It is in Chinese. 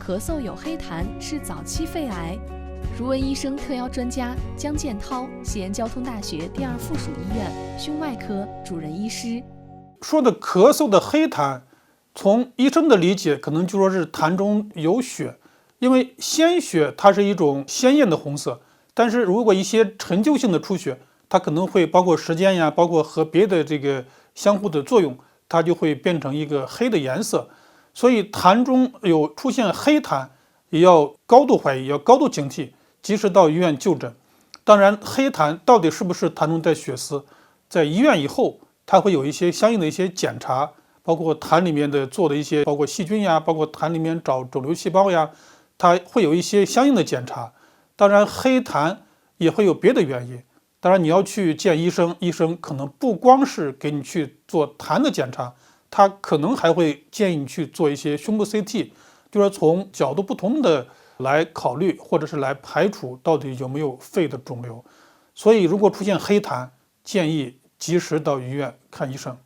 咳嗽有黑痰是早期肺癌。如闻医生特邀专家姜建涛，西安交通大学第二附属医院胸外科主任医师。说的咳嗽的黑痰，从医生的理解，可能就说是痰中有血，因为鲜血它是一种鲜艳的红色，但是如果一些陈旧性的出血，它可能会包括时间呀，包括和别的这个相互的作用，它就会变成一个黑的颜色。所以痰中有出现黑痰，也要高度怀疑，要高度警惕，及时到医院就诊。当然，黑痰到底是不是痰中带血丝，在医院以后，它会有一些相应的一些检查，包括痰里面的做的一些，包括细菌呀，包括痰里面找肿瘤细胞呀，它会有一些相应的检查。当然，黑痰也会有别的原因。当然，你要去见医生，医生可能不光是给你去做痰的检查，他可能还会建议你去做一些胸部 CT， 就是从角度不同的来考虑，或者是来排除到底有没有肺的肿瘤。所以，如果出现黑痰，建议及时到医院看医生。